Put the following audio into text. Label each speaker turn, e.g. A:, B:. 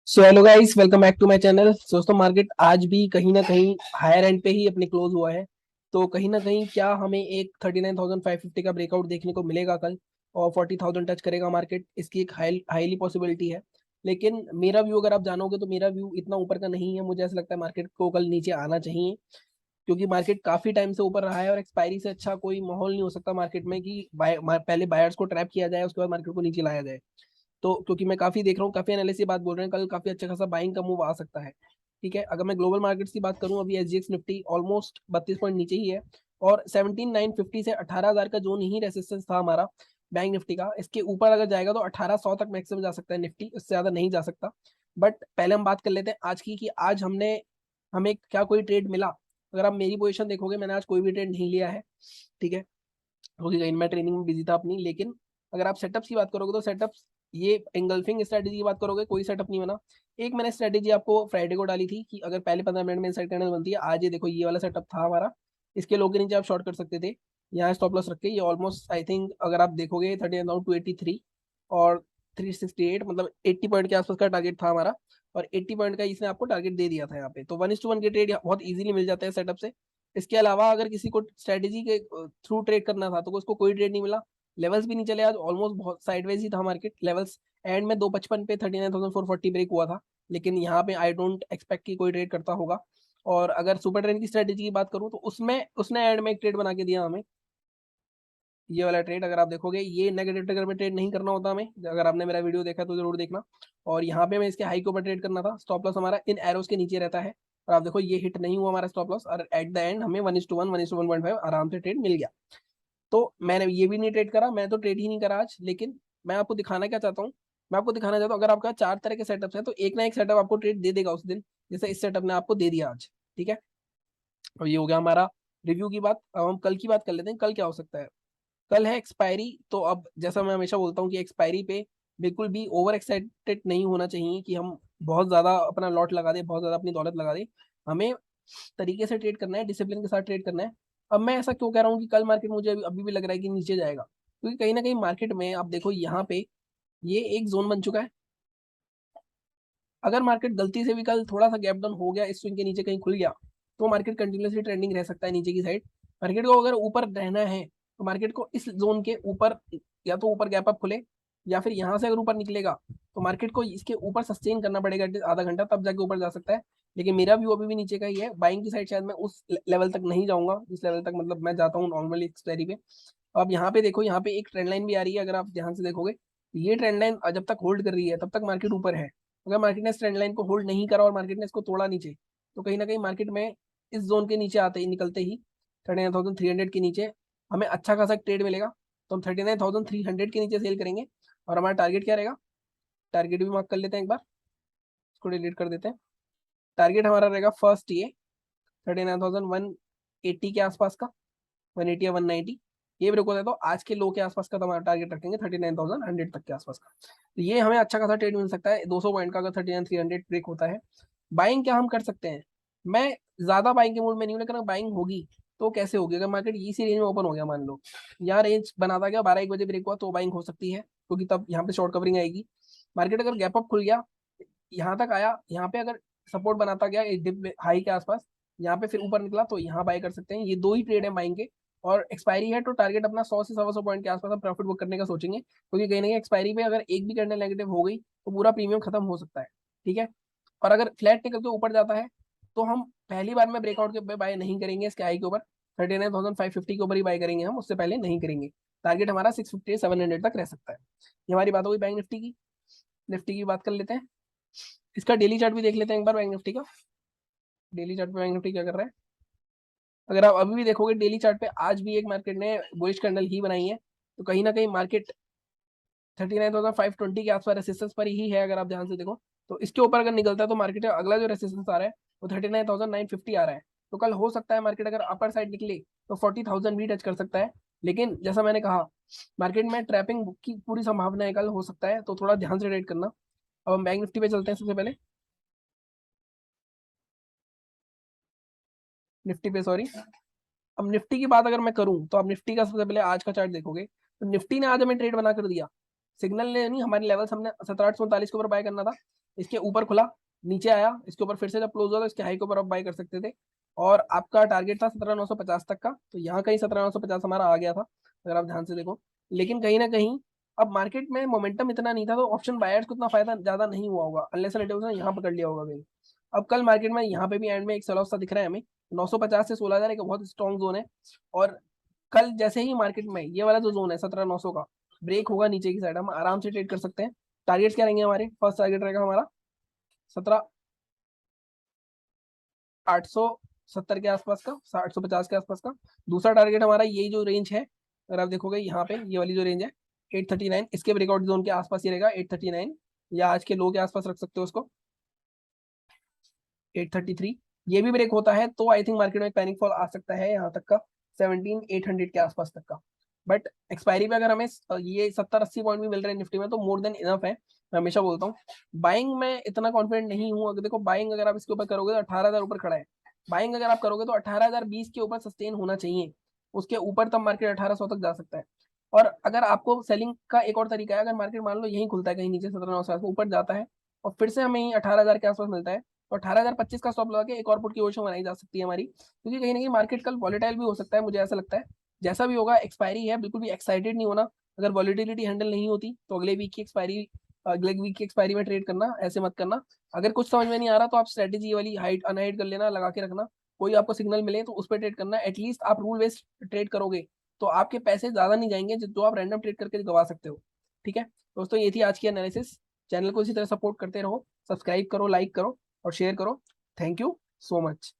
A: So hello guys, welcome back to my channel. दोस्तों, market आज भी कहीं ना कहीं हायर एंड पे ही अपने क्लोज हुआ है। तो कहीं ना कहीं क्या हमें एक 39,550 का ब्रेकआउट देखने को मिलेगा कल और 40,000 टच करेगा मार्केट, इसकी एक हाईली पॉसिबिलिटी है। लेकिन मेरा व्यू अगर आप जानोगे तो मेरा व्यू इतना ऊपर का नहीं है। मुझे ऐसा लगता है मार्केट को कल नीचे आना चाहिए, क्योंकि मार्केट काफी टाइम से ऊपर रहा है और एक्सपायरी से अच्छा कोई माहौल नहीं हो सकता मार्केट में कि पहले बायर्स को ट्रैप किया जाए, उसके बाद मार्केट को नीचे लाया जाए। तो क्योंकि मैं काफी देख रहा हूँ, काफी एनालिस्ट ये बात बोल रहे हैं कल काफी अच्छा खासा बाइंग का मूव आ सकता है। ठीक है, अगर मैं ग्लोबल मार्केट्स की बात करूं, अभी एसजीएक्स निफ्टी ऑलमोस्ट 32 पॉइंट नीचे ही है और 17,950 से 18,000 का जोन ही रेसिस्टेंस था हमारा बैंक निफ्टी का। इसके ऊपर अगर जाएगा तो 1800 तक मैक्सिमम जा सकता है निफ्टी, इससे ज्यादा नहीं जा सकता। बट पहले हम बात कर लेते हैं आज की कि आज हमें क्या कोई ट्रेड मिला। अगर आप मेरी पोजीशन देखोगे, मैंने आज कोई भी ट्रेड नहीं लिया है। ठीक है, क्योंकि कहीं मैं ट्रेनिंग में बिजी था अपनी। लेकिन अगर आप सेटअप्स की बात करोगे तो सेटअप्स, ये एंगल्फिंग स्ट्रेटेजी की बात करोगे, कोई सेटअप नहीं बना। एक मैंने स्ट्रेटेजी आपको फ्राइडे को डाली थी कि अगर पहले 15 मिनट में इनसाइड कैंडल बनती है, आज ये देखो ये वाला सेटअप था हमारा। इसके लो के नीचे आप शॉर्ट कर सकते थे, यहाँ स्टॉप लॉस रख के। ये ऑलमोस्ट आई थिंक अगर आप देखोगे 39,283 और 368, मतलब 80 पॉइंट के आसपास का टारगेट था हमारा। और 80 पॉइंट का इसने आपको टारगेट दे दिया था यहाँ पे। तो 1:1 के ट्रेड बहुत इजीली मिल जाते हैं सेटअप से। इसके अलावा अगर किसी को स्ट्रेटेजी के थ्रू ट्रेड करना था तो उसको कोई ट्रेड नहीं मिला। लेवल्स भी नहीं चले आज, ऑलमोस्ट बहुत साइडवेज ही था मार्केट। लेवल्स एंड में 255 पे 39,440 ब्रेक हुआ था। लेकिन यहाँ पे आई डोंट एक्सपेक्ट कि कोई ट्रेड करता होगा। और अगर सुपर ट्रेंड की स्ट्रेटेजी की बात करूँ तो उसमें उसने एंड में एक ट्रेड बना के दिया हमें, ये वाला ट्रेड। अगर आप देखोगे, ये नेगेटिव ट्रिगर में ट्रेड नहीं करना होता हमें, अगर आपने मेरा वीडियो देखा तो जरूर देखना। और यहाँ पे मैं इसके हाई के ऊपर ट्रेड करना था। स्टॉप लॉस हमारा इन एरोस के नीचे रहता है और आप देखो ये हिट नहीं हुआ हमारा स्टॉप लॉस, और एट द एंड हमें 1:1 1:1.5 आराम से ट्रेड मिल गया। तो मैंने ये भी नहीं ट्रेड करा, मैं तो ट्रेड ही नहीं करा आज। लेकिन मैं आपको दिखाना क्या चाहता हूँ, मैं आपको दिखाना चाहता हूँ अगर आपका चार तरह के सेटअप्स हैं तो एक ना एक सेटअप आपको ट्रेड दे देगा उस दिन, जैसे इस सेटअप ने आपको दे दिया आज। ठीक है, और ये हो गया हमारा रिव्यू की बात। अब हम कल की बात कर लेते हैं, कल क्या हो सकता है। कल है एक्सपायरी। तो अब जैसा मैं हमेशा बोलता हूँ कि एक्सपायरी पे बिल्कुल भी ओवर एक्साइटेड नहीं होना चाहिए कि हम बहुत ज्यादा अपना लॉट लगा दें, बहुत ज्यादा अपनी दौलत लगा दें। हमें तरीके से ट्रेड करना है, डिसिप्लिन के साथ ट्रेड करना है। अब मैं ऐसा क्यों कह रहा हूँ कि कल मार्केट मुझे अभी भी लग रहा है कि नीचे जाएगा, क्योंकि कहीं ना कहीं मार्केट में आप देखो यहाँ पे ये एक जोन बन चुका है। अगर मार्केट गलती से भी कल थोड़ा सा गैप डाउन हो गया, इस स्विंग के नीचे कहीं खुल गया, तो मार्केट कंटिन्यूसली ट्रेंडिंग रह सकता है नीचे की साइड। मार्केट को अगर ऊपर रहना है तो मार्केट को इस जोन के ऊपर, या तो ऊपर गैप अप खुले या फिर यहाँ से अगर ऊपर निकलेगा तो मार्केट को इसके ऊपर सस्टेन करना पड़ेगा एटलीस्ट आधा घंटा, तब जाके ऊपर जा सकता है। लेकिन मेरा व्यू अभी भी नीचे का ही है। बाइंग की साइड शायद मैं उस लेवल तक नहीं जाऊंगा जिस लेवल तक मतलब मैं जाता हूँ नॉर्मली एक्सपायरी पे। अब यहाँ पे देखो, यहाँ पे एक ट्रेंड लाइन भी आ रही है, अगर आप ध्यान से देखोगे ये ट्रेंड लाइन जब तक होल्ड कर रही है तब तक मार्केट ऊपर है। अगर मार्केट ने इस ट्रेंड लाइन को होल्ड नहीं करा और मार्केट ने इसको तोड़ा नीचे, तो कहीं ना कहीं मार्केट में इस जोन के नीचे आते ही निकलते ही 39,300 के नीचे हमें अच्छा खासा ट्रेड मिलेगा। तो हम 39,300 के नीचे सेल करेंगे। और हमारा टारगेट क्या रहेगा, टारगेट भी मार्क कर लेते हैं एक बार, इसको डिलीट कर देते हैं। टारगेट हमारा रहेगा फर्स्ट ये 39,180 के आसपास का, 180 या 190। ये ब्रेक होता है तो आज के लो के आसपास का हमारा टारगेट रखेंगे 39,100 तक के आसपास का। तो ये हमें अच्छा खासा ट्रेड मिल सकता है 200 पॉइंट का, अगर 39,300 ब्रेक होता है। बाइंग क्या हम कर सकते हैं, मैं ज्यादा बाइंग के मूड में नहीं हूँ, लेकिन अगर बाइंग होगी तो कैसे होगी। अगर मार्केट इसी रेंज में ओपन हो गया, मान लो यहाँ रेंज बनाता गया 12-1 बजे ब्रेक हुआ, तो बाइंग हो सकती है क्योंकि तब यहाँ पे शॉर्ट कवरिंग आएगी। मार्केट अगर गैप अप खुल गया, यहाँ तक आया, यहाँ पे अगर सपोर्ट बनाता गया एक डिप हाई के आसपास, यहाँ पे फिर ऊपर निकला तो यहाँ बाय कर सकते हैं। ये दो ही ट्रेड है बाइंग के। और एक्सपायरी है तो टारगेट अपना 100 से 125 पॉइंट के आसपास हम प्रॉफिट बुक करने का सोचेंगे, क्योंकि कहीं ना कहीं एक्सपायरी पे अगर एक भी कैंडल नेगेटिव हो गई तो पूरा प्रीमियम खत्म हो सकता है। ठीक है, और अगर फ्लैट निकल के ऊपर जाता है तो हम पहली बार में ब्रेकआउट के बाय नहीं करेंगे, इसके आई के ऊपर 39,550 के ऊपर ही बाय करेंगे हम, उससे पहले नहीं करेंगे। टारगेट हमारा 650-700 तक रह सकता है। ये हमारी बात होगी बैंक निफ्टी की। निफ्टी की बात कर लेते हैं, इसका डेली चार्ट भी देख लेते हैं एक बार बैंक निफ्टी का। डेली चार्ट पे बैंक निफ्टी क्या कर रहा है, अगर आप अभी भी देखोगे डेली चार्ट पे, आज भी एक मार्केट ने बुलिश कैंडल ही बनाई है। तो कहीं ना कहीं मार्केट 39,520 के आसपास रेसिस्टेंस पर ही है, अगर आप ध्यान से देखो। तो इसके ऊपर अगर निकलता है तो मार्केट अगला जो रेसिस्टेंस आ रहा है वो 39,950 आ रहा है। तो कल हो सकता है मार्केट अगर अपर साइड निकले तो 40,000 भी टच कर सकता है। लेकिन जैसा मैंने कहा, मार्केट में ट्रैपिंग की पूरी संभावना है कल हो सकता है, तो थोड़ा ध्यान से ट्रेड करना। अब हम बैंक निफ्टी पे चलते हैं सबसे पहले, निफ्टी पे सॉरी। अब निफ्टी की बात अगर मैं करूं तो आप निफ्टी का सबसे पहले आज का चार्ट देखोगे तो निफ्टी ने आज हमें ट्रेड बना कर दिया। सिग्नल ने नहीं, हमारे लेवल्स हमने 17,839 के ऊपर बाय करना था, इसके ऊपर खुला, नीचे आया, इसके ऊपर फिर से जब क्लोज हुआ तो इसके हाई के ऊपर आप बाय कर सकते थे। और आपका टारगेट था 17,950 तक का, तो यहाँ कहीं 17,950 हमारा आ गया था अगर आप ध्यान से देखो। लेकिन कहीं ना कहीं अब मार्केट में मोमेंटम इतना नहीं था, तो ऑप्शन बायर्स को उतना फायदा ज्यादा नहीं हुआ होगा, अनलेस उसने यहाँ पकड़ लिया होगा कहीं। अब कल मार्केट में यहाँ पे भी एंड में एक सेल ऑफ सा दिख रहा है हमें, 950 से 16,000 एक बहुत स्ट्रॉन्ग जोन है। और कल जैसे ही मार्केट में ये वाला जो जोन है 17,900 का ब्रेक होगा नीचे की साइड, हम आराम से ट्रेड कर सकते हैं। टारगेट्स क्या रहेंगे हमारे? फर्स्ट टारगेट रहेगा हमारा 17,870 के आसपास का, 850 के आसपास का। दूसरा टारगेट हमारा यही जो रेंज है, अगर आप देखोगे यहाँ पे ये वाली जो रेंज है 839, इसके ब्रेकआउट जोन के आसपास ही रहेगा 839, या आज के लो के आसपास रख सकते हो उसको 833। ये भी ब्रेक होता है तो आई थिंक मार्केट में पैनिक फॉल आ सकता है यहाँ तक का 17,800 के आसपास तक का। बट एक्सपायरी पे अगर हमें ये 70-80 पॉइंट भी मिल रहे हैं निफ्टी में तो मोर देन इनफ है। मैं हमेशा बोलता हूँ बाइंग में इतना कॉन्फिडेंट नहीं हूँ। अगर देखो बाइंग अगर आप इसके ऊपर करोगे तो 18,000 ऊपर खड़ा है। बाइंग अगर आप करोगे तो 18,020 के ऊपर सस्टेन होना चाहिए, उसके ऊपर तब मार्केट 1800 तक जा सकता है। और अगर आपको सेलिंग का एक और तरीका है, अगर मार्केट मान लो यही खुलता है कहीं नीचे 17,900 ऊपर जाता है और फिर से हमें 18,000 के आसपास मिलता है, तो 18,025 का स्टॉप लगा के एक और पुट की पोजीशन बनाई जा सकती है हमारी, क्योंकि कहीं ना कहीं मार्केट कल वॉलेटाइल भी हो सकता है, मुझे ऐसा लगता है। जैसा भी होगा एक्सपायरी है, बिल्कुल भी एक्साइटेड नहीं होना। अगर वॉलिटिलिटी हैंडल नहीं होती तो अगले वीक की एक्सपायरी में ट्रेड करना, ऐसे मत करना। अगर कुछ समझ में नहीं आ रहा तो आप स्ट्रेटेजी वाली हाइट अनहाइड कर लेना, लगा के रखना। कोई आपको सिग्नल मिले तो उस पर ट्रेड करना, एटलीस्ट आप रूल बेस्ड ट्रेड करोगे तो आपके पैसे ज्यादा नहीं जाएंगे जो आप रैंडम ट्रेड करके गवा सकते हो। ठीक है दोस्तों, ये थी आज की एनालिसिस। चैनल को इसी तरह सपोर्ट करते रहो, सब्सक्राइब करो, लाइक करो और शेयर करो। Thank you so much.